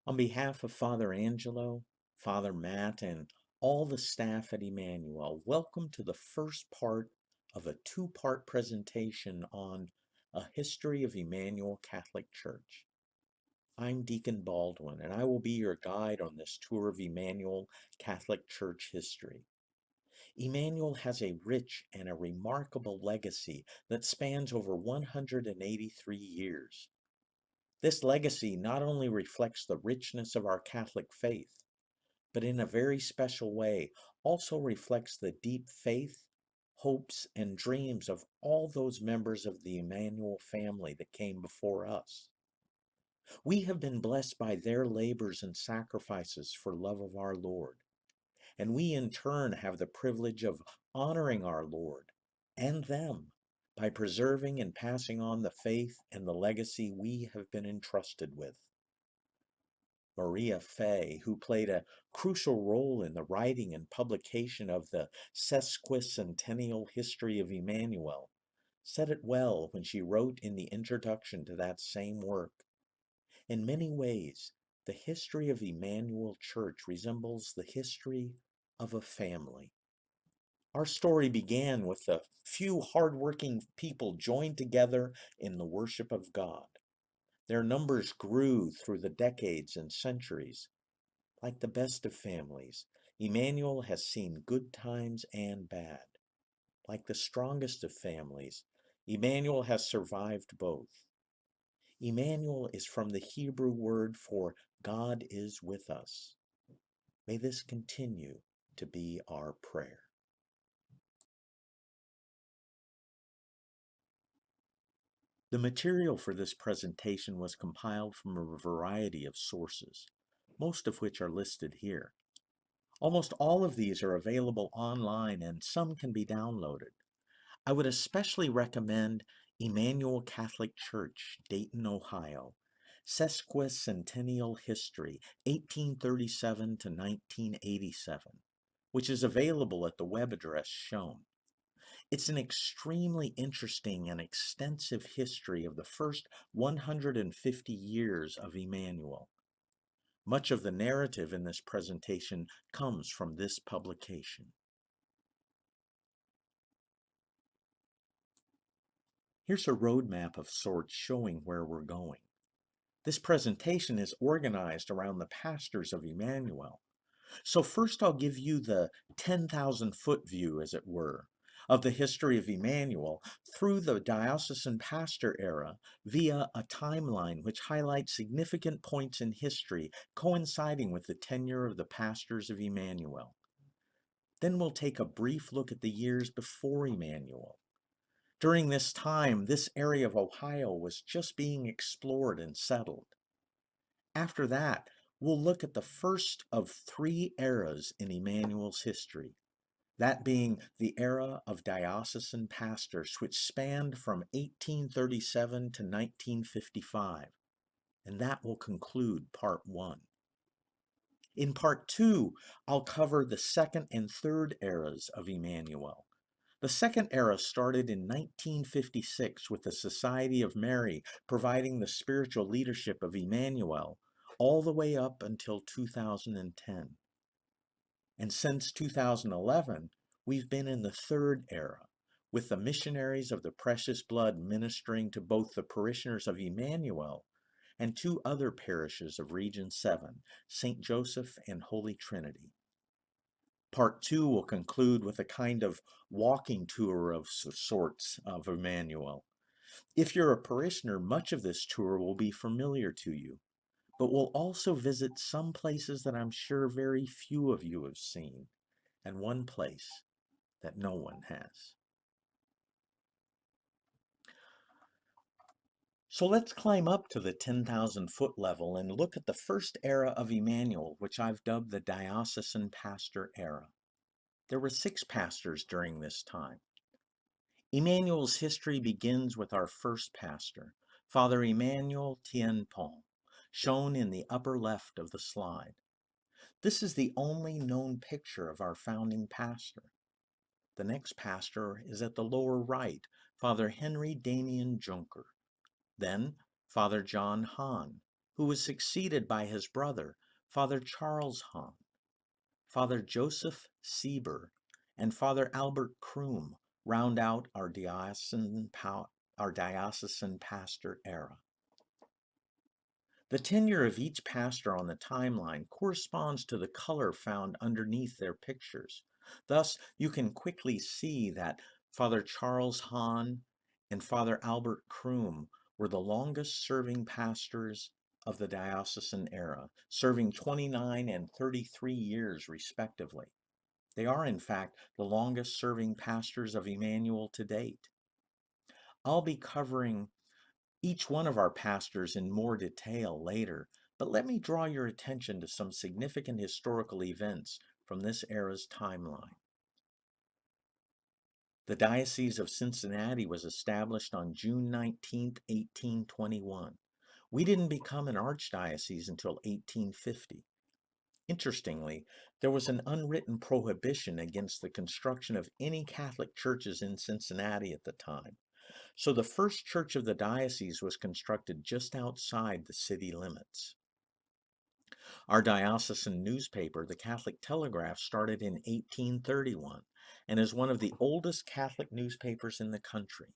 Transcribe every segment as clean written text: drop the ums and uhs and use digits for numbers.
On behalf of Father Angelo, Father Matt, and all the staff at Emmanuel, welcome to the first part of a two-part presentation on a history of Emmanuel Catholic Church. I'm Deacon Baldwin, and I will be your guide on this tour of Emmanuel Catholic Church history. Emmanuel has a rich and a remarkable legacy that spans over 183 years. This legacy not only reflects the richness of our Catholic faith, but in a very special way also reflects the deep faith, hopes, and dreams of all those members of the Emmanuel family that came before us. We have been blessed by their labors and sacrifices for love of our Lord, and we in turn have the privilege of honoring our Lord and them by preserving and passing on the faith and the legacy we have been entrusted with. Maria Fay, who played a crucial role in the writing and publication of the sesquicentennial history of Emmanuel, said it well when she wrote in the introduction to that same work. In many ways, the history of Emmanuel Church resembles the history of a family. Our story began with a few hardworking people joined together in the worship of God. Their numbers grew through the decades and centuries. Like the best of families, Emmanuel has seen good times and bad. Like the strongest of families, Emmanuel has survived both. Emmanuel is from the Hebrew word for God is with us. May this continue to be our prayer. The material for this presentation was compiled from a variety of sources, most of which are listed here. Almost all of these are available online and some can be downloaded. I would especially recommend Emmanuel Catholic Church, Dayton, Ohio, Sesquicentennial History, 1837 to 1987, which is available at the web address shown. It's an extremely interesting and extensive history of the first 150 years of Emmanuel. Much of the narrative in this presentation comes from this publication. Here's a roadmap of sorts showing where we're going. This presentation is organized around the pastors of Emmanuel. So first I'll give you the 10,000-foot view, as it were, of the history of Emmanuel through the diocesan pastor era via a timeline which highlights significant points in history coinciding with the tenure of the pastors of Emmanuel. Then we'll take a brief look at the years before Emmanuel. During this time, this area of Ohio was just being explored and settled. After that, we'll look at the first of three eras in Emmanuel's history, that being the era of diocesan pastors, which spanned from 1837 to 1955, and that will conclude part one. In part two, I'll cover the second and third eras of Emmanuel. The second era started in 1956 with the Society of Mary providing the spiritual leadership of Emmanuel all the way up until 2010. And since 2011, we've been in the third era, with the missionaries of the Precious Blood ministering to both the parishioners of Emmanuel and two other parishes of Region 7, St. Joseph and Holy Trinity. Part two will conclude with a kind of walking tour of sorts of Emmanuel. If you're a parishioner, much of this tour will be familiar to you, but we'll also visit some places that I'm sure very few of you have seen, and one place that no one has. So let's climb up to the 10,000-foot level and look at the first era of Emmanuel, which I've dubbed the diocesan pastor era. There were 6 pastors during this time. Emmanuel's history begins with our first pastor, Father Emmanuel Thienpont, shown in the upper left of the slide. This is the only known picture of our founding pastor. The next pastor is at the lower right, Father Henry Damien Junker. Then Father John Hahne, who was succeeded by his brother, Father Charles Hahne. Father Joseph Sieber and Father Albert Kroum round out our diocesan pastor era. The tenure of each pastor on the timeline corresponds to the color found underneath their pictures. Thus, you can quickly see that Father Charles Hahn and Father Albert Kroum were the longest serving pastors of the diocesan era, serving 29 and 33 years respectively. They are, in fact, the longest serving pastors of Emmanuel to date. I'll be covering each one of our pastors in more detail later, but let me draw your attention to some significant historical events from this era's timeline. The Diocese of Cincinnati was established on June 19, 1821. We didn't become an archdiocese until 1850. Interestingly, there was an unwritten prohibition against the construction of any Catholic churches in Cincinnati at the time. So the first church of the diocese was constructed just outside the city limits. Our diocesan newspaper, the Catholic Telegraph, started in 1831 and is one of the oldest Catholic newspapers in the country.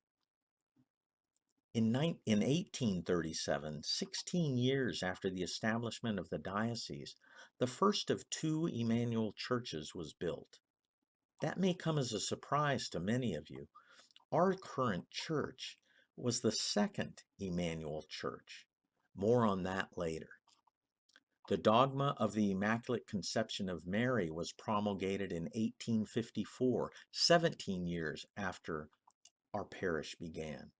In 1837, 16 years after the establishment of the diocese, the first of two Emmanuel churches was built. That may come as a surprise to many of you. Our current church was the second Emmanuel church. More on that later. The dogma of the Immaculate Conception of Mary was promulgated in 1854, 17 years after our parish began.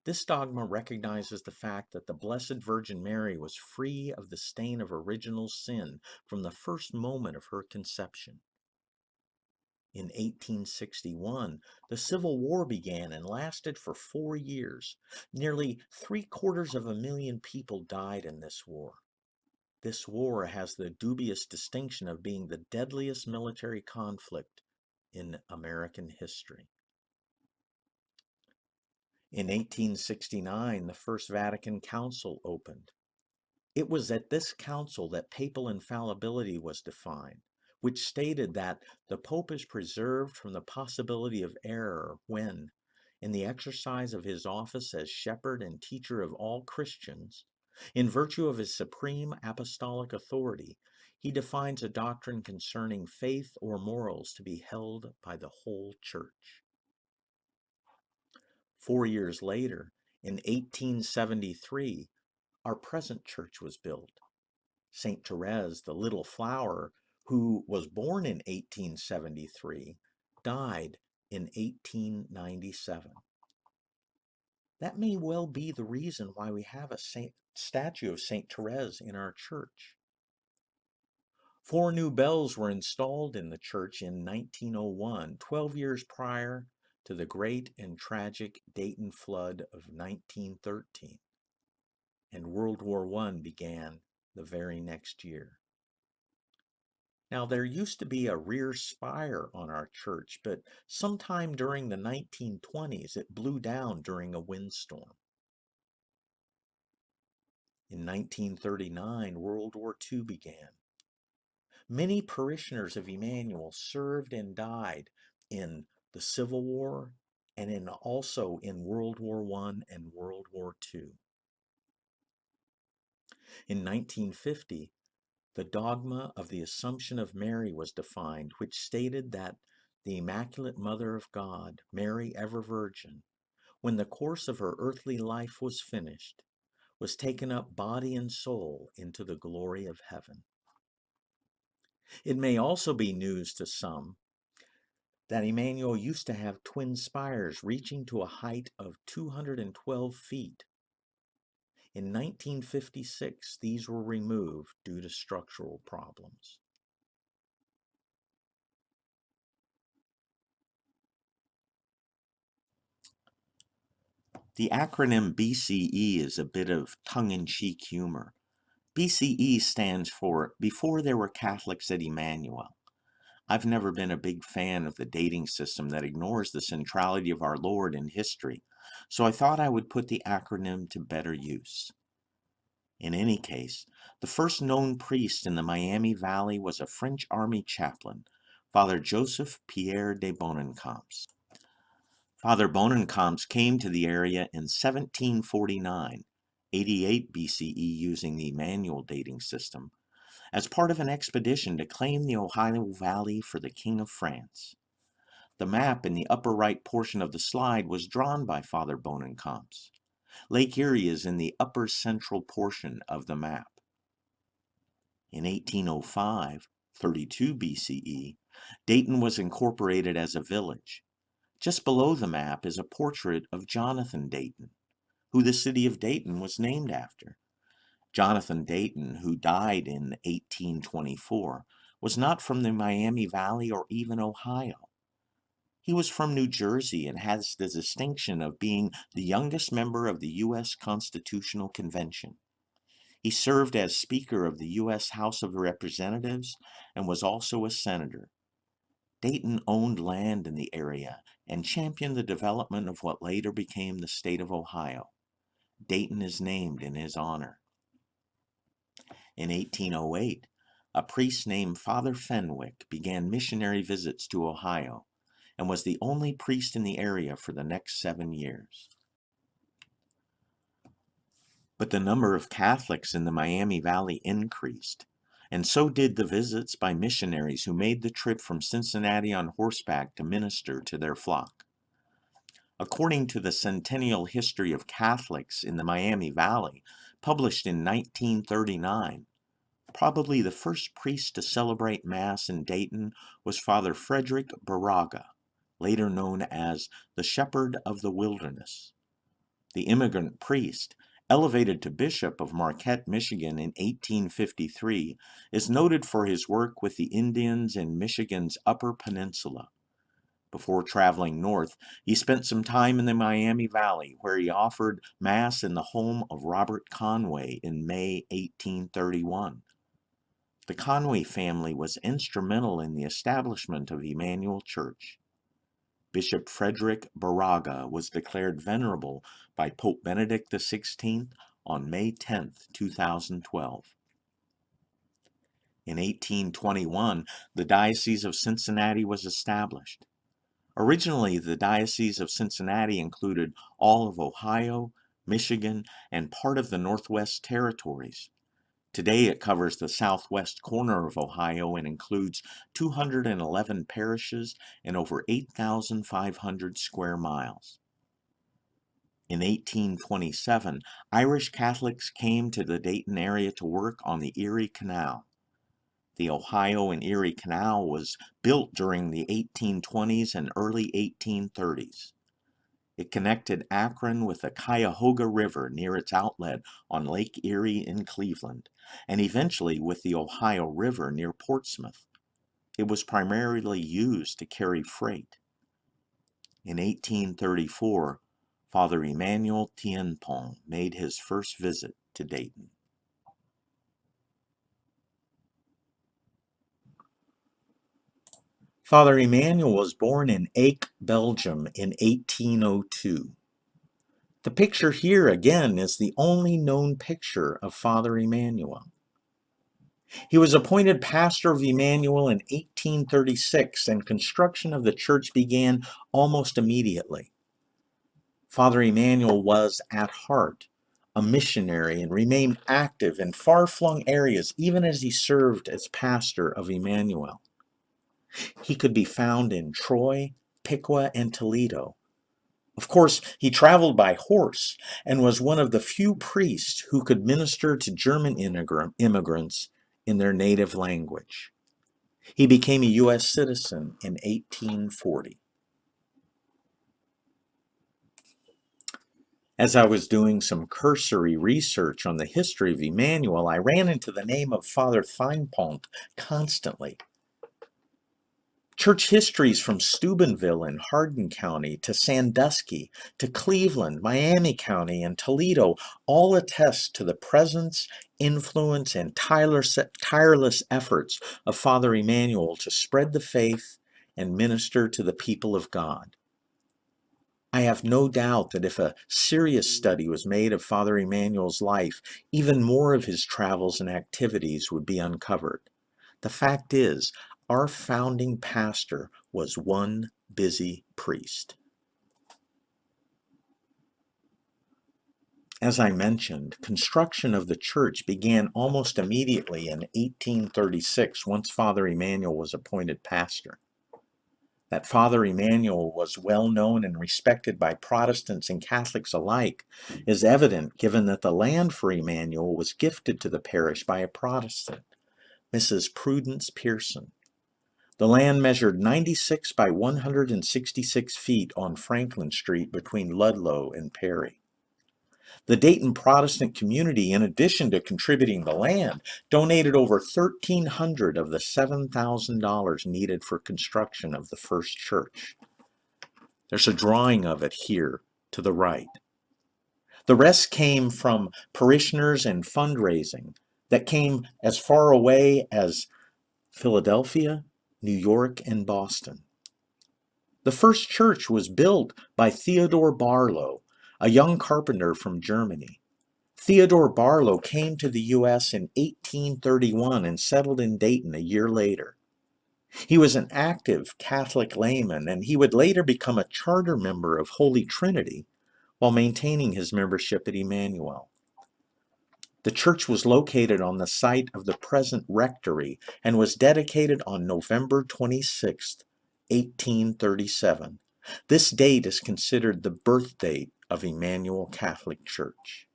This dogma recognizes the fact that the Blessed Virgin Mary was free of the stain of original sin from the first moment of her conception. In 1861, the Civil War began and lasted for 4 years. Nearly 750,000 people died in this war. This war has the dubious distinction of being the deadliest military conflict in American history. In 1869, the First Vatican Council opened. It was at this council that papal infallibility was defined, which stated that the Pope is preserved from the possibility of error when, in the exercise of his office as shepherd and teacher of all Christians, in virtue of his supreme apostolic authority, he defines a doctrine concerning faith or morals to be held by the whole Church. 4 years later, in 1873, our present church was built. St. Therese, the little flower, who was born in 1873, died in 1897. That may well be the reason why we have a statue of St. Therese in our church. 4 new bells were installed in the church in 1901, 12 years prior to the great and tragic Dayton flood of 1913. And World War I began the very next year. Now, there used to be a rear spire on our church, but sometime during the 1920s, it blew down during a windstorm. In 1939, World War II began. Many parishioners of Emmanuel served and died in the Civil War and also in World War I and World War II. In 1950, the dogma of the Assumption of Mary was defined, which stated that the Immaculate Mother of God, Mary ever Virgin, when the course of her earthly life was finished, was taken up body and soul into the glory of heaven. It may also be news to some that Emmanuel used to have twin spires reaching to a height of 212 feet. In 1956, these were removed due to structural problems. The acronym BCE is a bit of tongue-in-cheek humor. BCE stands for Before There Were Catholics at Emmanuel. I've never been a big fan of the dating system that ignores the centrality of our Lord in history, so I thought I would put the acronym to better use. In any case, the first known priest in the Miami Valley was a French army chaplain, Father Joseph Pierre de Bonencamps. Father Bonencamps came to the area in 1749, 88 BCE using the Emmanuel dating system, as part of an expedition to claim the Ohio Valley for the King of France. The map in the upper right portion of the slide was drawn by Father Bonencamps. Lake Erie is in the upper central portion of the map. In 1805, 32 BCE, Dayton was incorporated as a village. Just below the map is a portrait of Jonathan Dayton, who the city of Dayton was named after. Jonathan Dayton, who died in 1824, was not from the Miami Valley or even Ohio. He was from New Jersey and has the distinction of being the youngest member of the U.S. Constitutional Convention. He served as Speaker of the U.S. House of Representatives and was also a senator. Dayton owned land in the area and championed the development of what later became the state of Ohio. Dayton is named in his honor. In 1808, a priest named Father Fenwick began missionary visits to Ohio and was the only priest in the area for the next 7 years. But the number of Catholics in the Miami Valley increased, and so did the visits by missionaries who made the trip from Cincinnati on horseback to minister to their flock. According to the Centennial History of Catholics in the Miami Valley, published in 1939, probably the first priest to celebrate Mass in Dayton was Father Frederick Baraga, later known as the Shepherd of the Wilderness. The immigrant priest, elevated to Bishop of Marquette, Michigan in 1853, is noted for his work with the Indians in Michigan's Upper Peninsula. Before traveling north, he spent some time in the Miami Valley, where he offered Mass in the home of Robert Conway in May 1831. The Conway family was instrumental in the establishment of Emmanuel Church. Bishop Frederick Baraga was declared venerable by Pope Benedict XVI on May 10, 2012. In 1821, the Diocese of Cincinnati was established. Originally, the Diocese of Cincinnati included all of Ohio, Michigan, and part of the Northwest Territories. Today it covers the southwest corner of Ohio and includes 211 parishes and over 8,500 square miles. In 1827, Irish Catholics came to the Dayton area to work on the Erie Canal. The Ohio and Erie Canal was built during the 1820s and early 1830s. It connected Akron with the Cuyahoga River near its outlet on Lake Erie in Cleveland, and eventually with the Ohio River near Portsmouth. It was primarily used to carry freight. In 1834, Father Emmanuel Thienpont made his first visit to Dayton. Father Emanuel was born in Ache, Belgium in 1802. The picture here again is the only known picture of Father Emanuel. He was appointed pastor of Emmanuel in 1836, and construction of the church began almost immediately. Father Emanuel was, at heart, a missionary and remained active in far-flung areas even as he served as pastor of Emmanuel. He could be found in Troy, Piqua, and Toledo. Of course, he traveled by horse and was one of the few priests who could minister to German immigrants in their native language. He became a U.S. citizen in 1840. As I was doing some cursory research on the history of Emmanuel, I ran into the name of Father Thienpont constantly. Church histories from Steubenville in Hardin County to Sandusky to Cleveland, Miami County, and Toledo all attest to the presence, influence, and tireless efforts of Father Emanuel to spread the faith and minister to the people of God. I have no doubt that if a serious study was made of Father Emmanuel's life, even more of his travels and activities would be uncovered. The fact is, our founding pastor was one busy priest. As I mentioned, construction of the church began almost immediately in 1836 once Father Emmanuel was appointed pastor. That Father Emanuel was well known and respected by Protestants and Catholics alike is evident given that the land for Emanuel was gifted to the parish by a Protestant, Mrs. Prudence Pearson. The land measured 96 by 166 feet on Franklin Street between Ludlow and Perry. The Dayton Protestant community, in addition to contributing the land, donated over $1,300 of the $7,000 needed for construction of the first church. There's a drawing of it here to the right. The rest came from parishioners and fundraising that came as far away as Philadelphia, New York, and Boston. The first church was built by Theodore Barlow, a young carpenter from Germany. Theodore Barlow came to the U.S. in 1831 and settled in Dayton a year later. He was an active Catholic layman, and he would later become a charter member of Holy Trinity while maintaining his membership at Emmanuel. The church was located on the site of the present rectory and was dedicated on November 26, 1837. This date is considered the birth date of Emmanuel Catholic Church.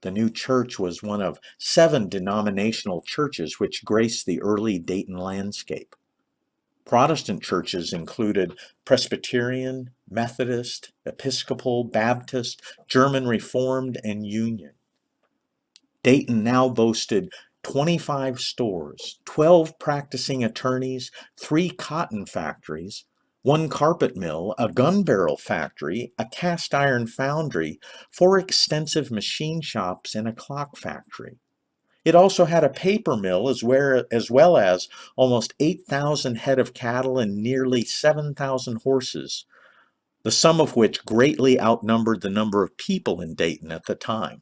The new church was one of 7 denominational churches which graced the early Dayton landscape. Protestant churches included Presbyterian, Methodist, Episcopal, Baptist, German Reformed, and Union. Dayton now boasted 25 stores, 12 practicing attorneys, 3 cotton factories, 1 carpet mill, a gun barrel factory, a cast iron foundry, 4 extensive machine shops, and a clock factory. It also had a paper mill as well as almost 8,000 head of cattle and nearly 7,000 horses, the sum of which greatly outnumbered the number of people in Dayton at the time.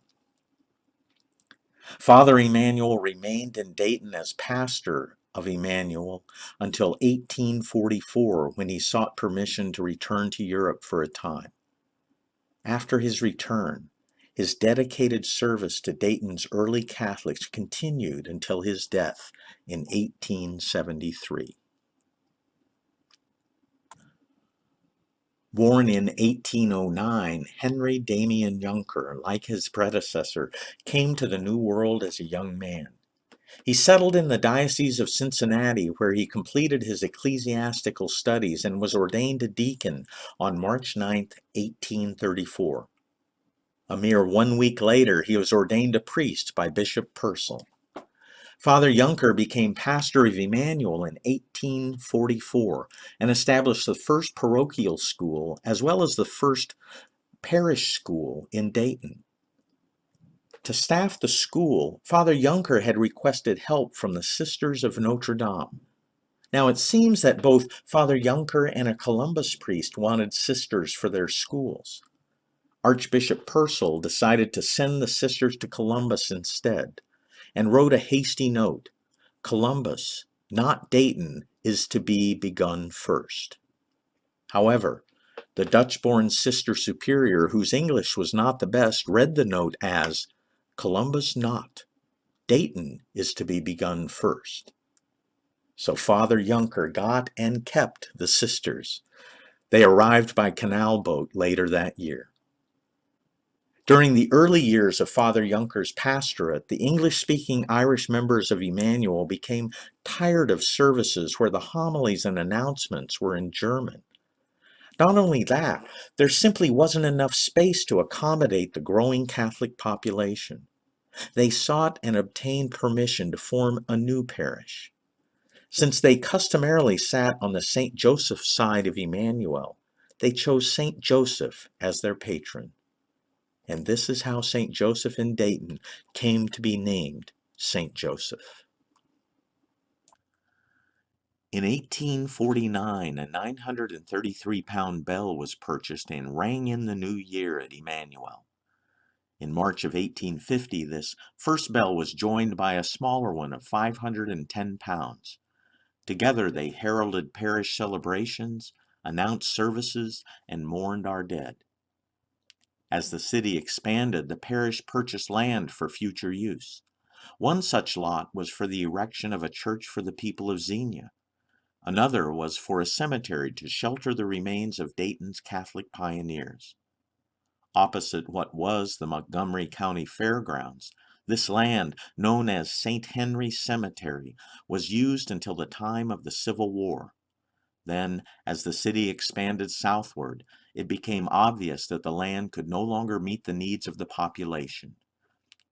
Father Emanuel remained in Dayton as pastor of Emmanuel until 1844, when he sought permission to return to Europe for a time. After his return, his dedicated service to Dayton's early Catholics continued until his death in 1873. Born in 1809, Henry Damian Junker, like his predecessor, came to the New World as a young man. He settled in the Diocese of Cincinnati, where he completed his ecclesiastical studies and was ordained a deacon on March 9, 1834. A mere 1 week later, he was ordained a priest by Bishop Purcell. Father Junker became pastor of Emmanuel in 1844 and established the first parochial school as well as the first parish school in Dayton. To staff the school, Father Junker had requested help from the Sisters of Notre Dame. Now it seems that both Father Junker and a Columbus priest wanted sisters for their schools. Archbishop Purcell decided to send the sisters to Columbus instead, and wrote a hasty note: Columbus, not Dayton, is to be begun first. However, the Dutch-born Sister Superior, whose English was not the best, read the note as Columbus not, Dayton is to be begun first. So Father Junker got and kept the sisters. They arrived by canal boat later that year. During the early years of Father Junker's pastorate, the English-speaking Irish members of Emmanuel became tired of services where the homilies and announcements were in German. Not only that, there simply wasn't enough space to accommodate the growing Catholic population. They sought and obtained permission to form a new parish. Since they customarily sat on the St. Joseph side of Emmanuel, they chose St. Joseph as their patron. And this is how St. Joseph in Dayton came to be named St. Joseph. In 1849, a 933-pound bell was purchased and rang in the new year at Emanuel. In March of 1850, this first bell was joined by a smaller one of 510 pounds. Together they heralded parish celebrations, announced services, and mourned our dead. As the city expanded, the parish purchased land for future use. One such lot was for the erection of a church for the people of Xenia. Another was for a cemetery to shelter the remains of Dayton's Catholic pioneers. Opposite what was the Montgomery County Fairgrounds, this land, known as St. Henry's Cemetery, was used until the time of the Civil War. Then, as the city expanded southward, it became obvious that the land could no longer meet the needs of the population.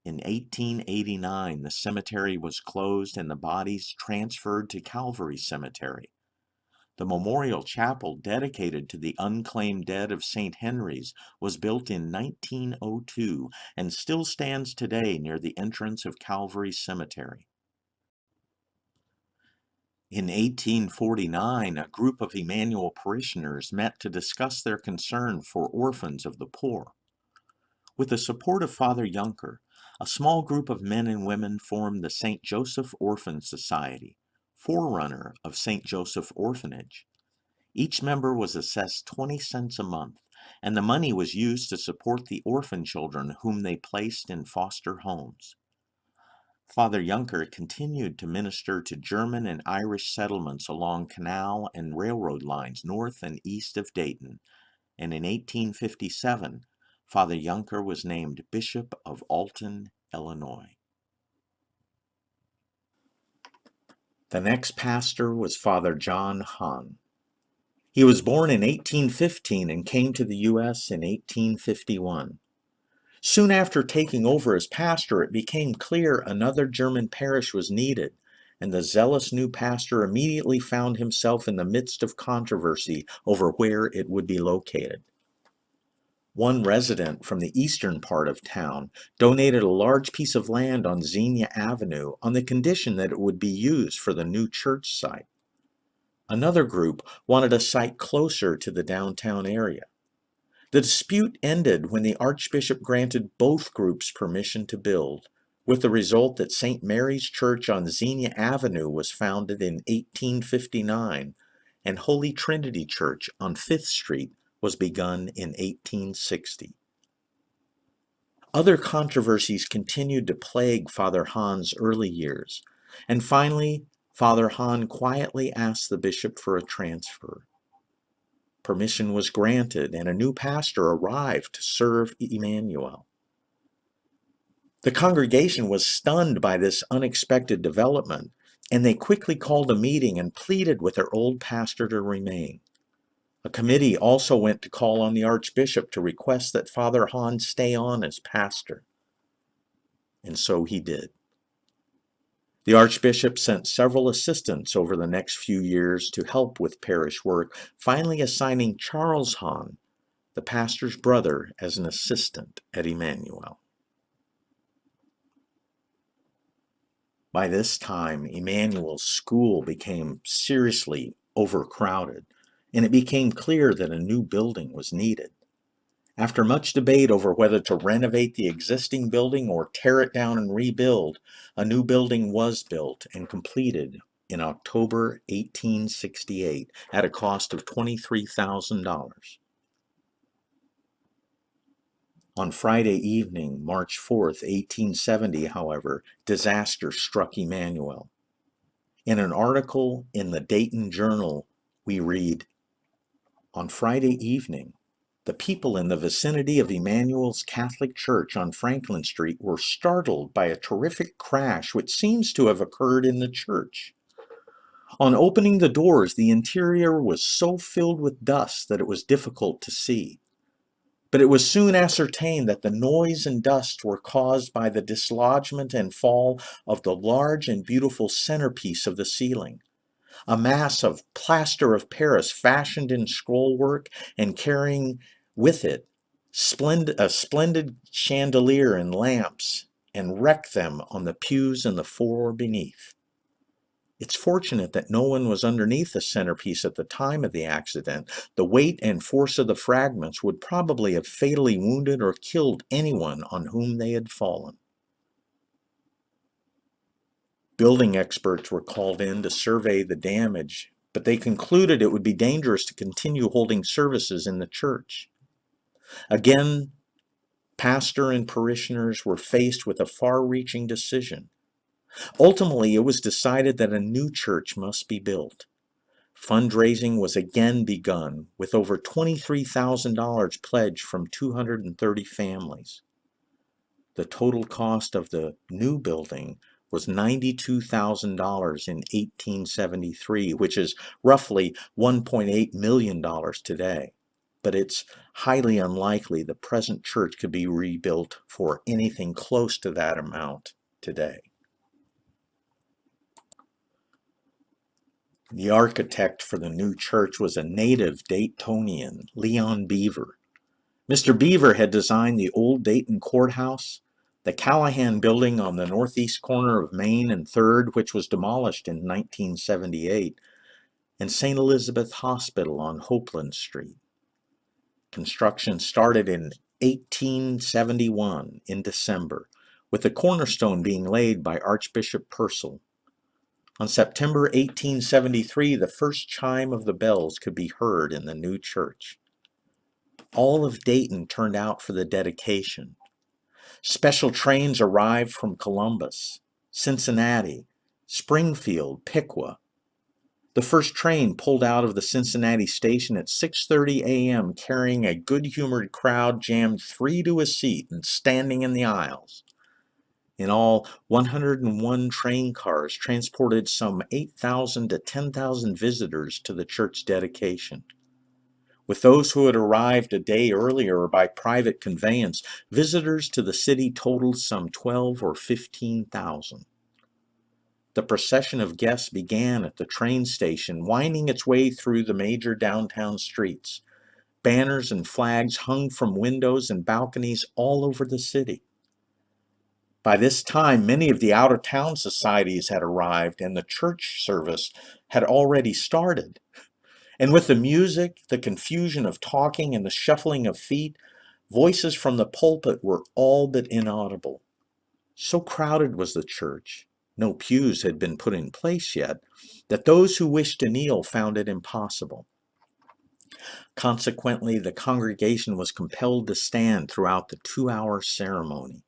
In 1889, the cemetery was closed and the bodies transferred to Calvary Cemetery. The memorial chapel dedicated to the unclaimed dead of St. Henry's was built in 1902 and still stands today near the entrance of Calvary Cemetery. In 1849, a group of Emmanuel parishioners met to discuss their concern for orphans of the poor. With the support of Father Junker, a small group of men and women formed the St. Joseph Orphan Society, forerunner of St. Joseph Orphanage. Each member was assessed 20 cents a month, and the money was used to support the orphan children whom they placed in foster homes. Father Junker continued to minister to German and Irish settlements along canal and railroad lines north and east of Dayton, and in 1857, Father Junker was named Bishop of Alton, Illinois. The next pastor was Father John Hahne. He was born in 1815 and came to the U.S. in 1851. Soon after taking over as pastor, it became clear another German parish was needed, and the zealous new pastor immediately found himself in the midst of controversy over where it would be located. One resident from the eastern part of town donated a large piece of land on Xenia Avenue on the condition that it would be used for the new church site. Another group wanted a site closer to the downtown area. The dispute ended when the Archbishop granted both groups permission to build, with the result that St. Mary's Church on Xenia Avenue was founded in 1859, and Holy Trinity Church on 5th Street was begun in 1860. Other controversies continued to plague Father Hahn's early years, and finally, Father Hahne quietly asked the bishop for a transfer. Permission was granted, and a new pastor arrived to serve Emmanuel. The congregation was stunned by this unexpected development, and they quickly called a meeting and pleaded with their old pastor to remain. A committee also went to call on the Archbishop to request that Father Hahne stay on as pastor. And so he did. The Archbishop sent several assistants over the next few years to help with parish work, finally assigning Charles Hahne, the pastor's brother, as an assistant at Emmanuel. By this time, Emmanuel's school became seriously overcrowded, and it became clear that a new building was needed. After much debate over whether to renovate the existing building or tear it down and rebuild, a new building was built and completed in October 1868 at a cost of $23,000. On Friday evening, March 4th, 1870, however, disaster struck Emmanuel. In an article in the Dayton Journal, we read, "On Friday evening, the people in the vicinity of Emmanuel's Catholic Church on Franklin Street were startled by a terrific crash which seems to have occurred in the church. On opening the doors, the interior was so filled with dust that it was difficult to see. But it was soon ascertained that the noise and dust were caused by the dislodgement and fall of the large and beautiful centerpiece of the ceiling, a mass of plaster of Paris fashioned in scrollwork and carrying with it a splendid chandelier and lamps, and wrecked them on the pews and the floor beneath. It's fortunate that no one was underneath the centerpiece at the time of the accident. The weight and force of the fragments would probably have fatally wounded or killed anyone on whom they had fallen. Building experts were called in to survey the damage, but they concluded it would be dangerous to continue holding services in the church. Again, pastor and parishioners were faced with a far-reaching decision. Ultimately, it was decided that a new church must be built. Fundraising was again begun, with over $23,000 pledged from 230 families. The total cost of the new building was $92,000 in 1873, which is roughly $1.8 million today. But it's highly unlikely the present church could be rebuilt for anything close to that amount today. The architect for the new church was a native Daytonian, Leon Beaver. Mr. Beaver had designed the old Dayton courthouse, the Callahan building on the northeast corner of Main and 3rd, which was demolished in 1978, and St. Elizabeth Hospital on Hopeland Street. Construction started in 1871 in December, with the cornerstone being laid by Archbishop Purcell. On September 1873, the first chime of the bells could be heard in the new church. All of Dayton turned out for the dedication. Special trains arrived from Columbus, Cincinnati, Springfield, Piqua. The first train pulled out of the Cincinnati station at 6:30 a.m. carrying a good-humored crowd jammed 3 to a seat and standing in the aisles. In all, 101 train cars transported some 8,000 to 10,000 visitors to the church dedication. With those who had arrived a day earlier or by private conveyance, visitors to the city totaled some 12 or 15,000. The procession of guests began at the train station, winding its way through the major downtown streets. Banners and flags hung from windows and balconies all over the city. By this time, many of the out-of-town societies had arrived, and the church service had already started. And with the music, the confusion of talking, and the shuffling of feet, voices from the pulpit were all but inaudible. So crowded was the church, no pews had been put in place yet, that those who wished to kneel found it impossible. Consequently, the congregation was compelled to stand throughout the 2-hour ceremony.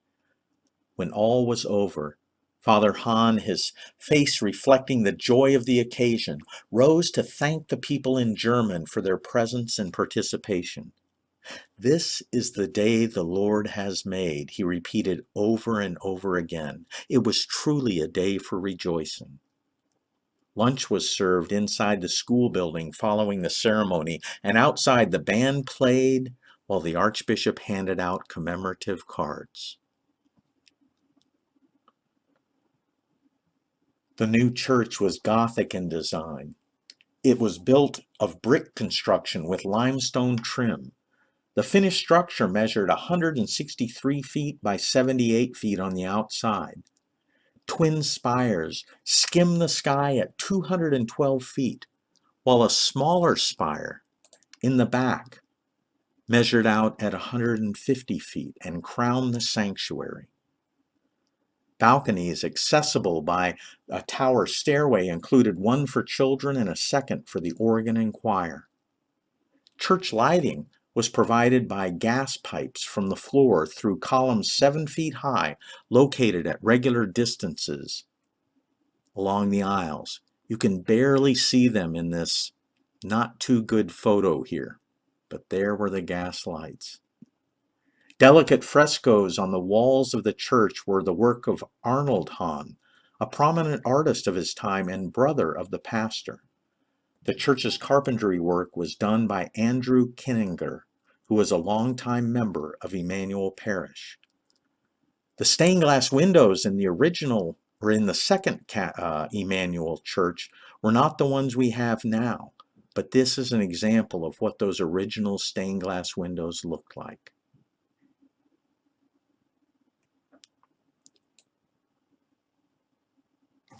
When all was over, Father Hahne, his face reflecting the joy of the occasion, rose to thank the people in German for their presence and participation. "This is the day the Lord has made," he repeated over and over again. It was truly a day for rejoicing. Lunch was served inside the school building following the ceremony, and outside the band played while the Archbishop handed out commemorative cards. The new church was Gothic in design. It was built of brick construction with limestone trim. The finished structure measured 163 feet by 78 feet on the outside. Twin spires skimmed the sky at 212 feet, while a smaller spire in the back measured out at 150 feet and crowned the sanctuary. Balconies accessible by a tower stairway included one for children and a second for the organ and choir. Church lighting was provided by gas pipes from the floor through columns 7 feet high, located at regular distances along the aisles. You can barely see them in this not too good photo here, but there were the gas lights. Delicate frescoes on the walls of the church were the work of Arnold Hahne, a prominent artist of his time and brother of the pastor. The church's carpentry work was done by Andrew Kinninger, who was a longtime member of Emanuel Parish. The stained glass windows in the original, or in the second Emanuel church, were not the ones we have now, but this is an example of what those original stained glass windows looked like.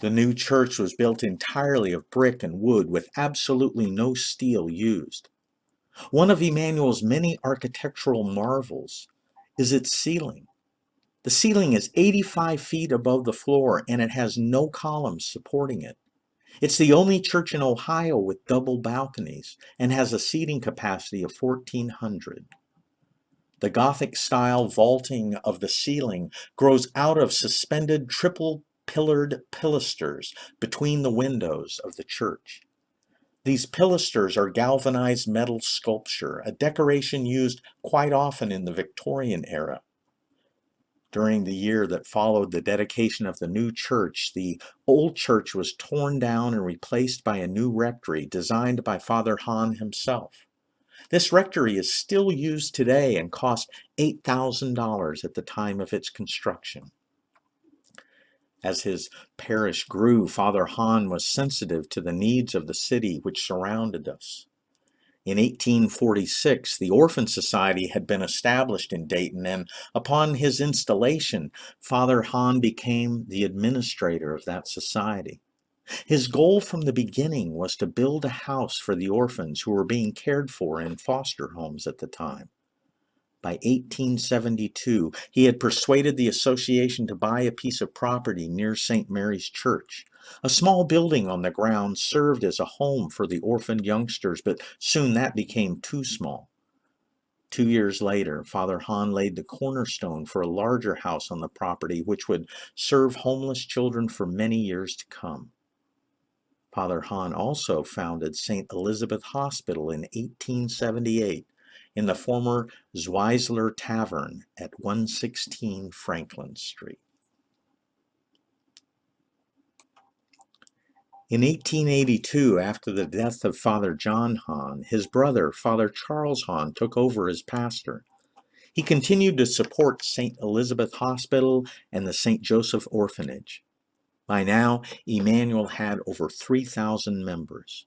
The new church was built entirely of brick and wood with absolutely no steel used. One of Emmanuel's many architectural marvels is its ceiling. The ceiling is 85 feet above the floor and it has no columns supporting it. It's the only church in Ohio with double balconies and has a seating capacity of 1,400. The Gothic style vaulting of the ceiling grows out of suspended triple pillared pilasters between the windows of the church. These pilasters are galvanized metal sculpture, a decoration used quite often in the Victorian era. During the year that followed the dedication of the new church, the old church was torn down and replaced by a new rectory designed by Father Hahne himself. This rectory is still used today and cost $8,000 at the time of its construction. As his parish grew, Father Hahne was sensitive to the needs of the city which surrounded us. In 1846, the Orphan Society had been established in Dayton, and upon his installation, Father Hahne became the administrator of that society. His goal from the beginning was to build a house for the orphans who were being cared for in foster homes at the time. By 1872, he had persuaded the association to buy a piece of property near St. Mary's Church. A small building on the grounds served as a home for the orphaned youngsters, but soon that became too small. 2 years later, Father Hahne laid the cornerstone for a larger house on the property, which would serve homeless children for many years to come. Father Hahne also founded St. Elizabeth Hospital in 1878 in the former Zweisler Tavern at 116 Franklin Street. In 1882, after the death of Father John Hahne, his brother, Father Charles Hahne, took over as pastor. He continued to support St. Elizabeth Hospital and the St. Joseph Orphanage. By now, Emmanuel had over 3,000 members.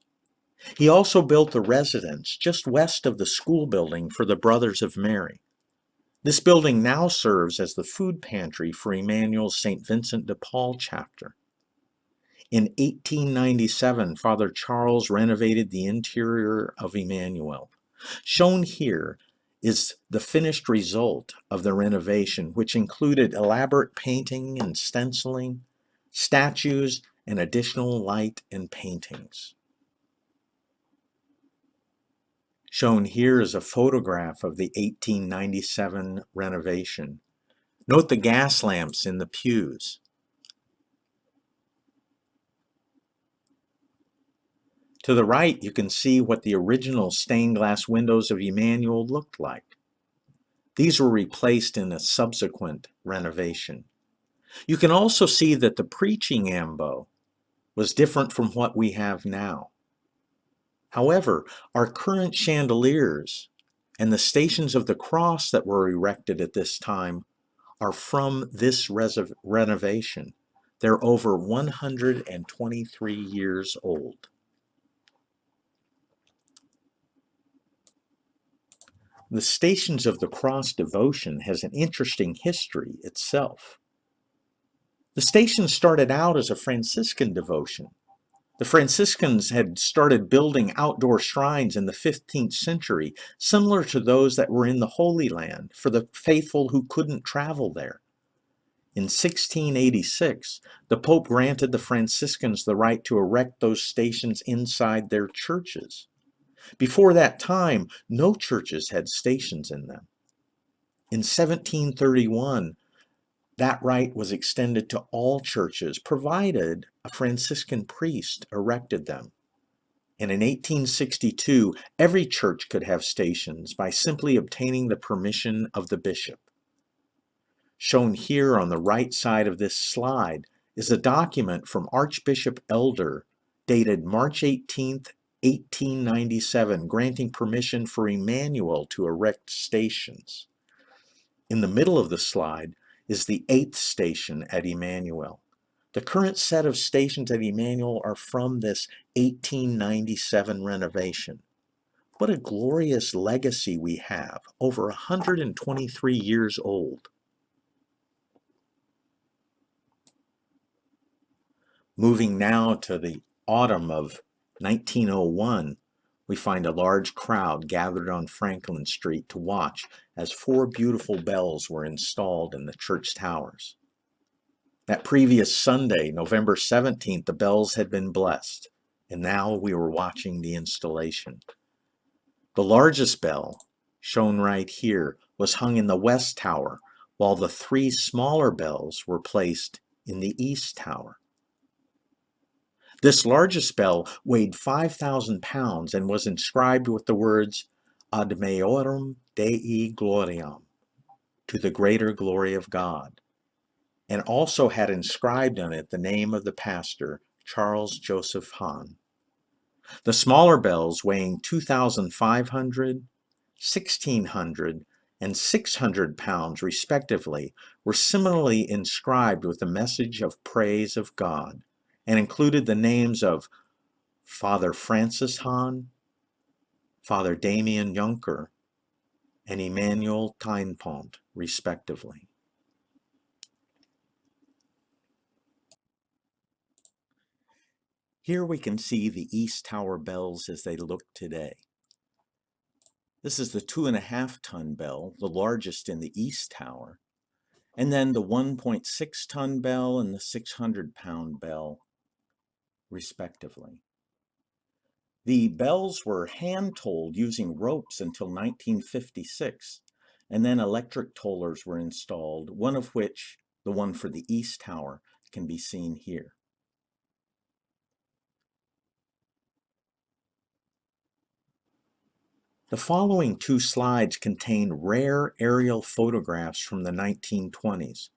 He also built the residence just west of the school building for the Brothers of Mary. This building now serves as the food pantry for Emmanuel's St. Vincent de Paul chapter. In 1897, Father Charles renovated the interior of Emmanuel. Shown here is the finished result of the renovation, which included elaborate painting and stenciling, statues, and additional light and paintings. Shown here is a photograph of the 1897 renovation. Note the gas lamps in the pews. To the right, you can see what the original stained glass windows of Emmanuel looked like. These were replaced in a subsequent renovation. You can also see that the preaching ambo was different from what we have now. However, our current chandeliers and the stations of the cross that were erected at this time are from this renovation. They're over 123 years old. The Stations of the Cross devotion has an interesting history itself. The station started out as a Franciscan devotion. The Franciscans had started building outdoor shrines in the 15th century, similar to those that were in the Holy Land for the faithful who couldn't travel there. In 1686, the Pope granted the Franciscans the right to erect those stations inside their churches. Before that time, no churches had stations in them. In 1731, that right was extended to all churches, provided a Franciscan priest erected them. And in 1862, every church could have stations by simply obtaining the permission of the bishop. Shown here on the right side of this slide is a document from Archbishop Elder dated March 18, 1897, granting permission for Emmanuel to erect stations. In the middle of the slide is the 8th station at Emmanuel. The current set of stations at Emmanuel are from this 1897 renovation. What a glorious legacy we have, over 123 years old. Moving now to the autumn of 1901, we find a large crowd gathered on Franklin Street to watch as 4 beautiful bells were installed in the church towers. That previous Sunday, November 17th, the bells had been blessed, and now we were watching the installation. The largest bell, shown right here, was hung in the west tower, while the 3 smaller bells were placed in the east tower. This largest bell weighed 5,000 pounds and was inscribed with the words Ad Maiorum Dei Gloriam, to the greater glory of God, and also had inscribed on it the name of the pastor, Charles Joseph Hahne. The smaller bells, weighing 2,500, 1,600, and 600 pounds respectively, were similarly inscribed with the message of praise of God, and included the names of Father Francis Hahne, Father Damien Juncker, and Emmanuel Thienpont, respectively. Here we can see the East Tower bells as they look today. This is the 2.5-ton bell, the largest in the East Tower, and then the 1.6-ton bell and the 600-pound bell, respectively. The bells were hand-tolled using ropes until 1956, and then electric tollers were installed, one of which, the one for the East Tower, can be seen here. The following 2 slides contain rare aerial photographs from the 1920s.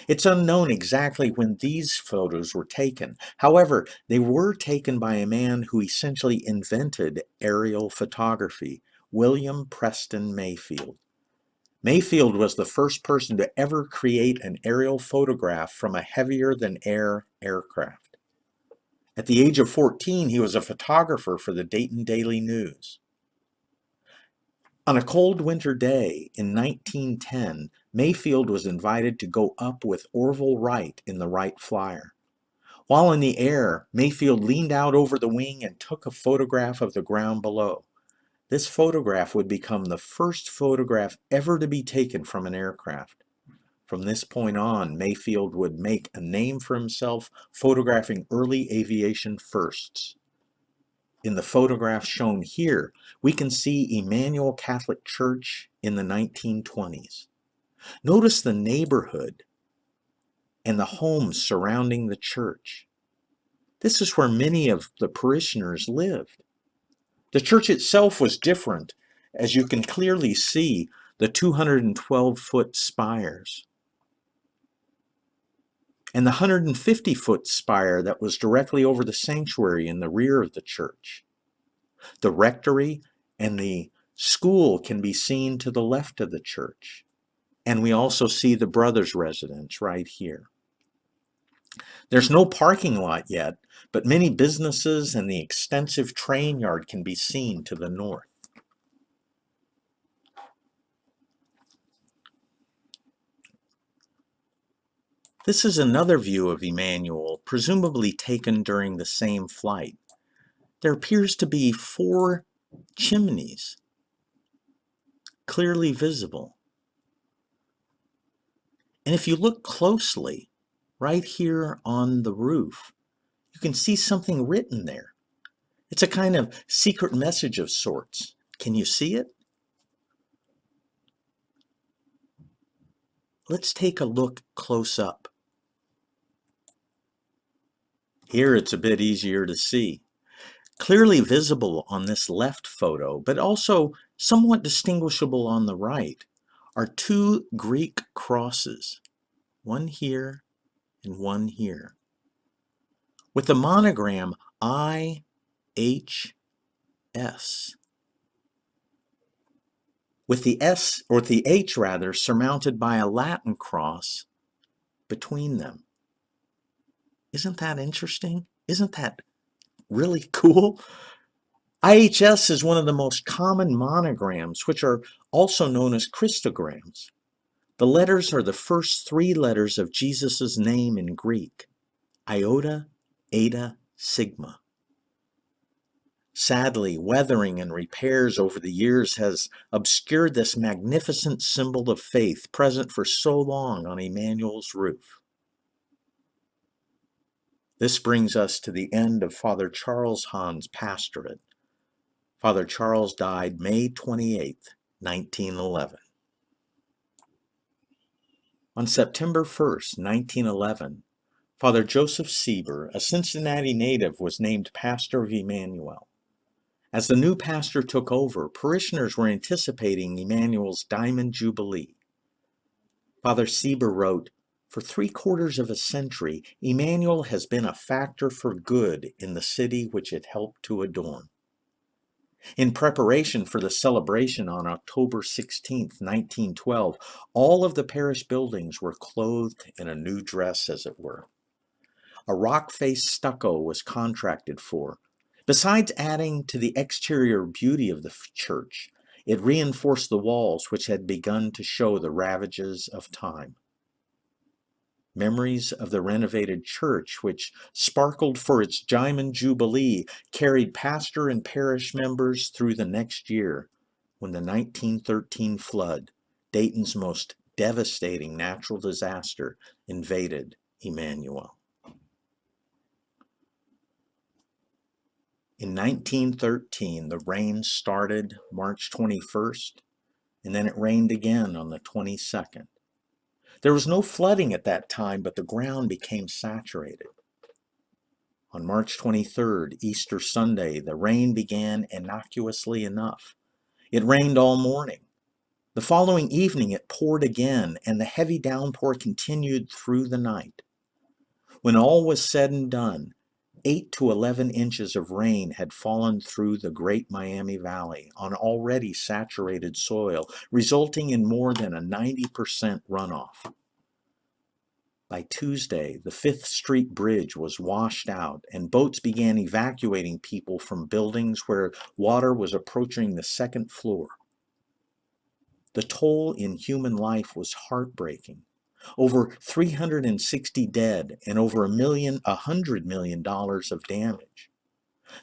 It's unknown exactly when these photos were taken. However, they were taken by a man who essentially invented aerial photography, William Preston Mayfield. Mayfield was the first person to ever create an aerial photograph from a heavier-than-air aircraft. At the age of 14, he was a photographer for the Dayton Daily News. On a cold winter day in 1910, Mayfield was invited to go up with Orville Wright in the Wright Flyer. While in the air, Mayfield leaned out over the wing and took a photograph of the ground below. This photograph would become the first photograph ever to be taken from an aircraft. From this point on, Mayfield would make a name for himself photographing early aviation firsts. In the photograph shown here, we can see Emanuel Catholic Church in the 1920s. Notice the neighborhood and the homes surrounding the church. This is where many of the parishioners lived. The church itself was different, as you can clearly see the 212-foot spires and the 150-foot spire that was directly over the sanctuary in the rear of the church. The rectory and the school can be seen to the left of the church. And we also see the brothers' residence right here. There's no parking lot yet, but many businesses and the extensive train yard can be seen to the north. This is another view of Emanuel, presumably taken during the same flight. There appears to be 4 chimneys, clearly visible. And if you look closely, right here on the roof, you can see something written there. It's a kind of secret message of sorts. Can you see it? Let's take a look close up. Here it's a bit easier to see. Clearly visible on this left photo, but also somewhat distinguishable on the right, are 2 Greek crosses, one here and one here, with the monogram IHS, with the S, or the H rather, surmounted by a Latin cross between them. Isn't that interesting? Isn't that really cool? IHS is one of the most common monograms, which are also known as Christograms. The letters are the first 3 letters of Jesus' name in Greek, Iota, Eta Sigma. Sadly, weathering and repairs over the years has obscured this magnificent symbol of faith present for so long on Emmanuel's roof. This brings us to the end of Father Charles Hahne's pastorate. Father Charles died May 28, 1911. On September 1st, 1911, Father Joseph Sieber, a Cincinnati native, was named pastor of Emanuel. As the new pastor took over, parishioners were anticipating Emmanuel's Diamond Jubilee. Father Sieber wrote, "For 3/4 of a century, Emmanuel has been a factor for good in the city which it helped to adorn." In preparation for the celebration on October 16, 1912, all of the parish buildings were clothed in a new dress, as it were. A rock-faced stucco was contracted for. Besides adding to the exterior beauty of the church, it reinforced the walls which had begun to show the ravages of time. Memories of the renovated church, which sparkled for its Diamond Jubilee, carried pastor and parish members through the next year when the 1913 flood, Dayton's most devastating natural disaster, invaded Emmanuel. In 1913, the rain started March 21st, and then it rained again on the 22nd. There was no flooding at that time, but the ground became saturated. On March 23rd, Easter Sunday, the rain began innocuously enough. It rained all morning. The following evening, it poured again, and the heavy downpour continued through the night. When all was said and done, 8 to 11 inches of rain had fallen through the Great Miami Valley on already saturated soil, resulting in more than a 90% runoff. By Tuesday, the Fifth Street Bridge was washed out, and boats began evacuating people from buildings where water was approaching the second floor. The toll in human life was heartbreaking. Over 360 dead and over $100 million of damage.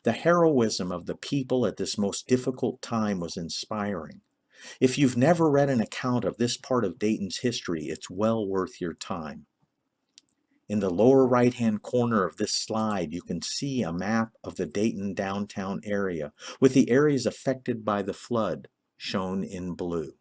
The heroism of the people at this most difficult time was inspiring. If you've never read an account of this part of Dayton's history, it's well worth your time. In the lower right-hand corner of this slide, you can see a map of the Dayton downtown area, with the areas affected by the flood shown in blue.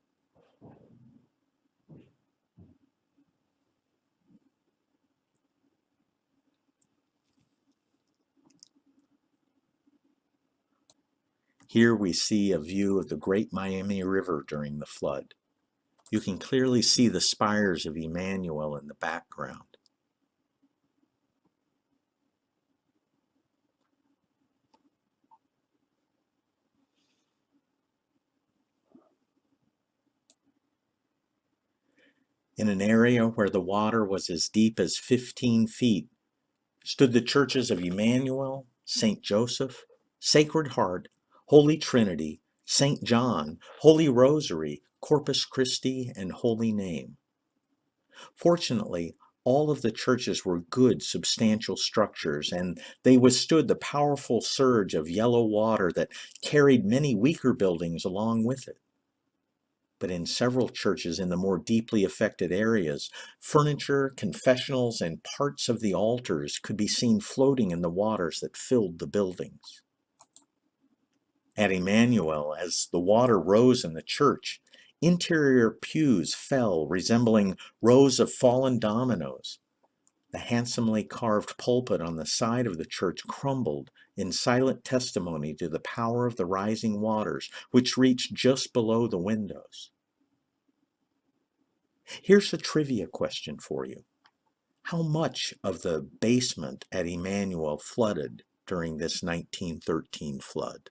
Here we see a view of the Great Miami River during the flood. You can clearly see the spires of Emanuel in the background. In an area where the water was as deep as 15 feet, stood the churches of Emanuel, St. Joseph, Sacred Heart, Holy Trinity, St. John, Holy Rosary, Corpus Christi, and Holy Name. Fortunately, all of the churches were good, substantial structures, and they withstood the powerful surge of yellow water that carried many weaker buildings along with it. But in several churches in the more deeply affected areas, furniture, confessionals, and parts of the altars could be seen floating in the waters that filled the buildings. At Emanuel, as the water rose in the church, interior pews fell, resembling rows of fallen dominoes. The handsomely carved pulpit on the side of the church crumbled in silent testimony to the power of the rising waters, which reached just below the windows. Here's a trivia question for you. How much of the basement at Emanuel flooded during this 1913 flood?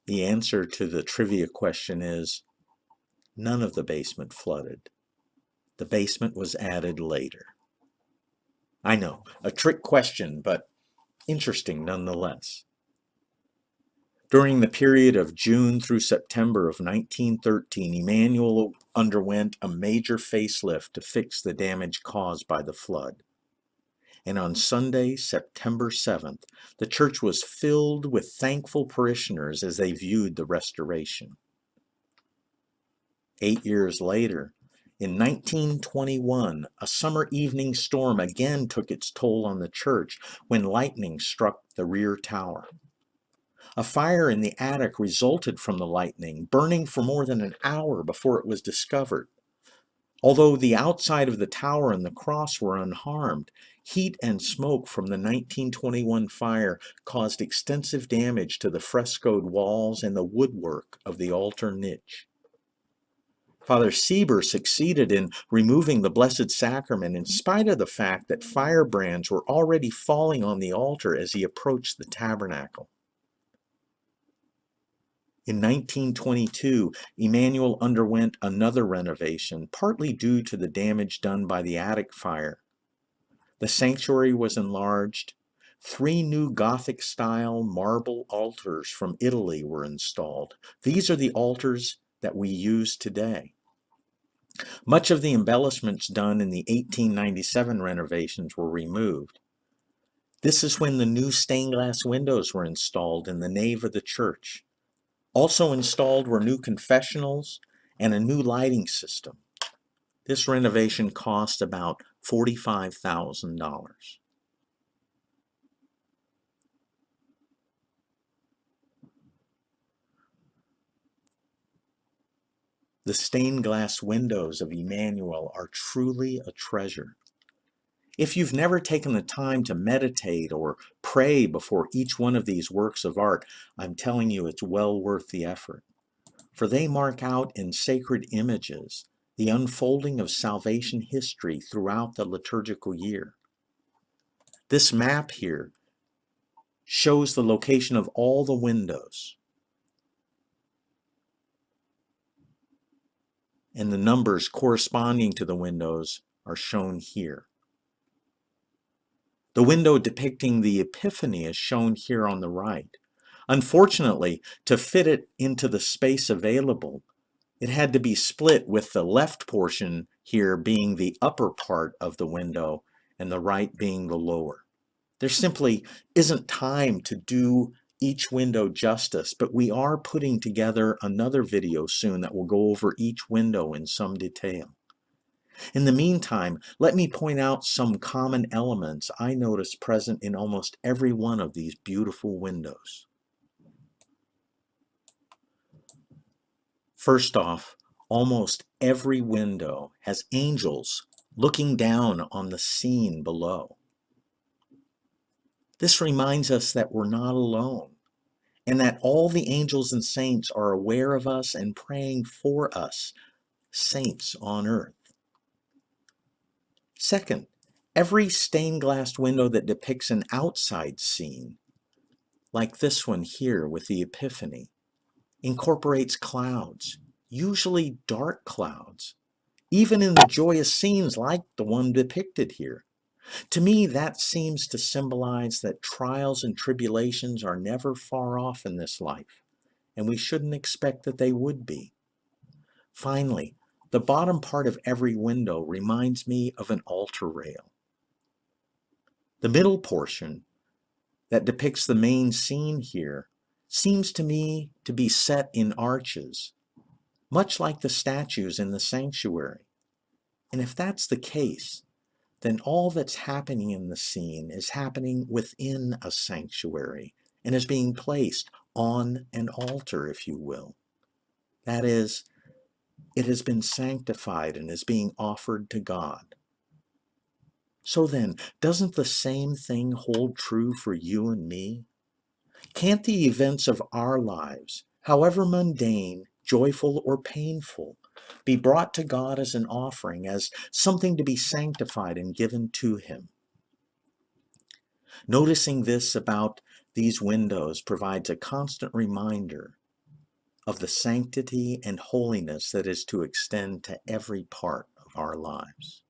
The answer to the trivia question is none of the basement flooded. The basement was added later. I know, a trick question, but interesting nonetheless. During the period of June through September of 1913, Emanuel underwent a major facelift to fix the damage caused by the flood. And on Sunday, September 7th, the church was filled with thankful parishioners as they viewed the restoration. 8 years later, in 1921, a summer evening storm again took its toll on the church when lightning struck the rear tower. A fire in the attic resulted from the lightning, burning for more than an hour before it was discovered. Although the outside of the tower and the cross were unharmed, heat and smoke from the 1921 fire caused extensive damage to the frescoed walls and the woodwork of the altar niche. Father Sieber succeeded in removing the Blessed Sacrament in spite of the fact that firebrands were already falling on the altar as he approached the tabernacle. In 1922, Emmanuel underwent another renovation, partly due to the damage done by the attic fire. The sanctuary was enlarged. 3 new Gothic-style marble altars from Italy were installed. These are the altars that we use today. Much of the embellishments done in the 1897 renovations were removed. This is when the new stained glass windows were installed in the nave of the church. Also installed were new confessionals and a new lighting system. This renovation cost about $45,000. The stained glass windows of Emanuel are truly a treasure. If you've never taken the time to meditate or pray before each one of these works of art, I'm telling you it's well worth the effort. For they mark out in sacred images the unfolding of salvation history throughout the liturgical year. This map here shows the location of all the windows, and the numbers corresponding to the windows are shown here. The window depicting the Epiphany is shown here on the right. Unfortunately, to fit it into the space available, it had to be split, with the left portion here being the upper part of the window and the right being the lower. There simply isn't time to do each window justice, but we are putting together another video soon that will go over each window in some detail. In the meantime, let me point out some common elements I notice present in almost every one of these beautiful windows. First off, almost every window has angels looking down on the scene below. This reminds us that we're not alone, and that all the angels and saints are aware of us and praying for us, saints on earth. Second, every stained glass window that depicts an outside scene, like this one here with the Epiphany, incorporates clouds, usually dark clouds, even in the joyous scenes like the one depicted here. To me, that seems to symbolize that trials and tribulations are never far off in this life, and we shouldn't expect that they would be. Finally, the bottom part of every window reminds me of an altar rail. The middle portion that depicts the main scene here seems to me to be set in arches, much like the statues in the sanctuary. And if that's the case, then all that's happening in the scene is happening within a sanctuary and is being placed on an altar, if you will. That is, it has been sanctified and is being offered to God. So then, doesn't the same thing hold true for you and me? Can't the events of our lives, however mundane, joyful, or painful, be brought to God as an offering, as something to be sanctified and given to Him? Noticing this about these windows provides a constant reminder of the sanctity and holiness that is to extend to every part of our lives.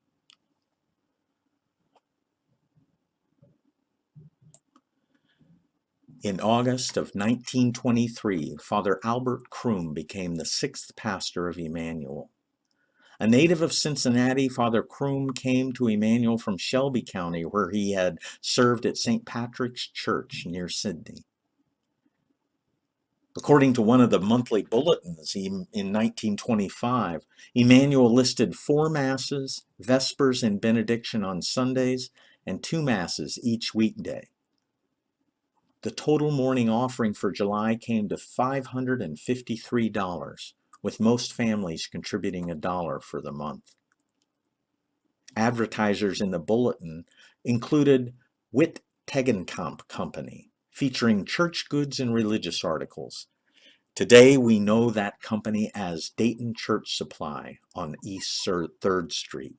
In August of 1923, Father Albert Kroum became the sixth pastor of Emanuel. A native of Cincinnati, Father Kroum came to Emanuel from Shelby County, where he had served at St. Patrick's Church near Sydney. According to one of the monthly bulletins in 1925, Emanuel listed 4 masses, vespers and benediction on Sundays, and 2 masses each weekday. The total morning offering for July came to $553, with most families contributing $1 for the month. Advertisers in the bulletin included Witt Tegenkamp Company, featuring church goods and religious articles. Today we know that company as Dayton Church Supply on East 3rd Street.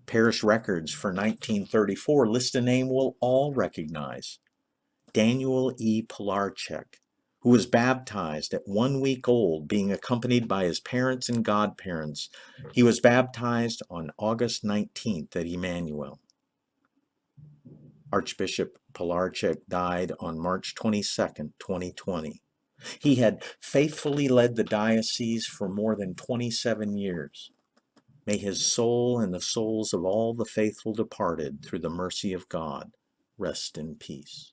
Parish records for 1934 list a name we'll all recognize: Daniel E. Pilarczyk, who was baptized at 1 week old, being accompanied by his parents and godparents. He was baptized on August 19th at Emanuel. Archbishop Pilarczyk died on March 22nd, 2020. He had faithfully led the diocese for more than 27 years. May his soul and the souls of all the faithful departed through the mercy of God rest in peace.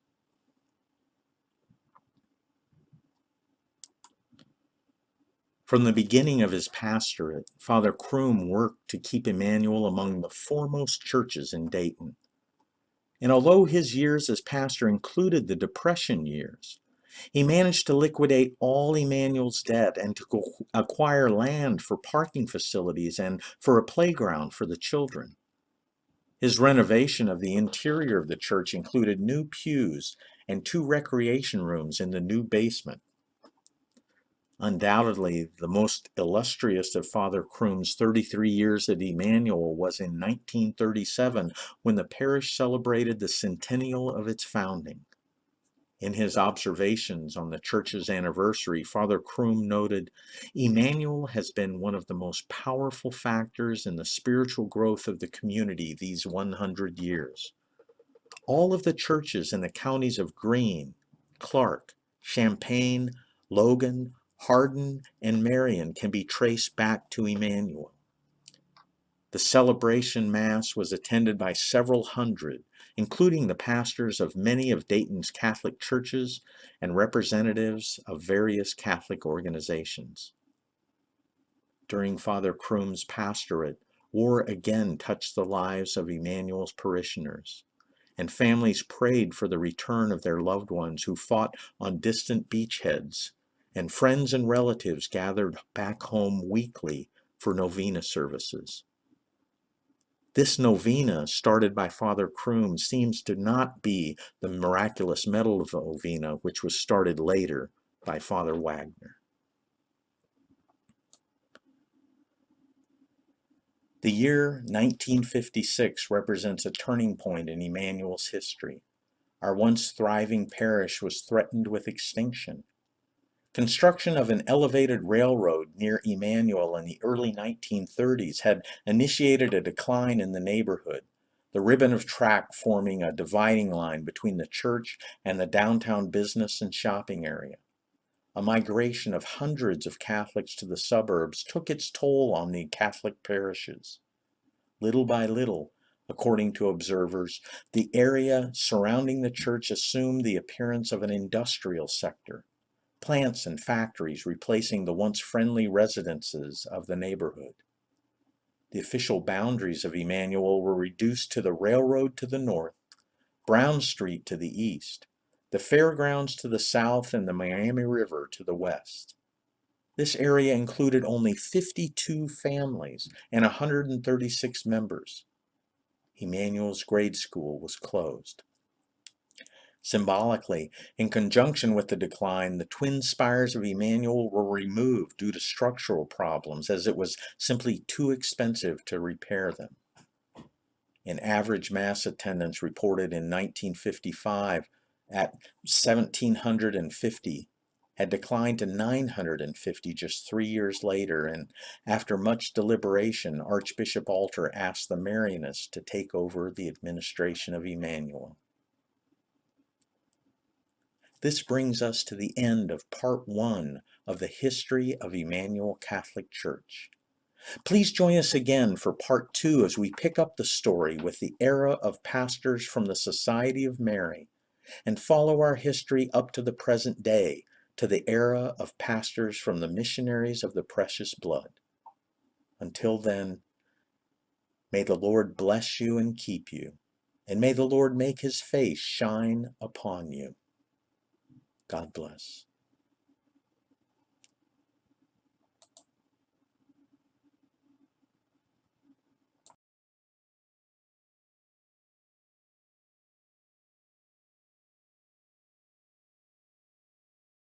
From the beginning of his pastorate, Father Kroum worked to keep Emanuel among the foremost churches in Dayton. And although his years as pastor included the Depression years, he managed to liquidate all Emanuel's debt and to acquire land for parking facilities and for a playground for the children. His renovation of the interior of the church included new pews and 2 recreation rooms in the new basement. Undoubtedly, the most illustrious of Father Kroum's 33 years at Emanuel was in 1937, when the parish celebrated the centennial of its founding. In his observations on the church's anniversary, Father Kroum noted, "Emanuel has been one of the most powerful factors in the spiritual growth of the community these 100 years. All of the churches in the counties of Greene, Clark, Champaign, Logan, Hardin, and Marion can be traced back to Emanuel." The celebration Mass was attended by several hundred, including the pastors of many of Dayton's Catholic churches and representatives of various Catholic organizations. During Father Kroum's pastorate, war again touched the lives of Emanuel's parishioners, and families prayed for the return of their loved ones who fought on distant beachheads, and friends and relatives gathered back home weekly for novena services. This novena, started by Father Kroum, seems to not be the miraculous medal novena, which was started later by Father Wagner. The year 1956 represents a turning point in Emanuel's history. Our once thriving parish was threatened with extinction. Construction of an elevated railroad near Emanuel in the early 1930s had initiated a decline in the neighborhood, the ribbon of track forming a dividing line between the church and the downtown business and shopping area. A migration of hundreds of Catholics to the suburbs took its toll on the Catholic parishes. Little by little, according to observers, the area surrounding the church assumed the appearance of an industrial sector, plants and factories replacing the once friendly residences of the neighborhood. The official boundaries of Emanuel were reduced to the railroad to the north, Brown Street to the east, the fairgrounds to the south, and the Miami River to the west. This area included only 52 families and 136 members. Emanuel's grade school was closed. Symbolically, in conjunction with the decline, the twin spires of Emanuel were removed due to structural problems, as it was simply too expensive to repair them. An average Mass attendance reported in 1955 at 1,750 had declined to 950 just 3 years later, and after much deliberation, Archbishop Alter asked the Marianists to take over the administration of Emanuel. This brings us to the end of part 1 of the history of Emmanuel Catholic Church. Please join us again for part 2 as we pick up the story with the era of pastors from the Society of Mary and follow our history up to the present day, to the era of pastors from the missionaries of the precious blood. Until then, may the Lord bless you and keep you, and may the Lord make his face shine upon you. God bless.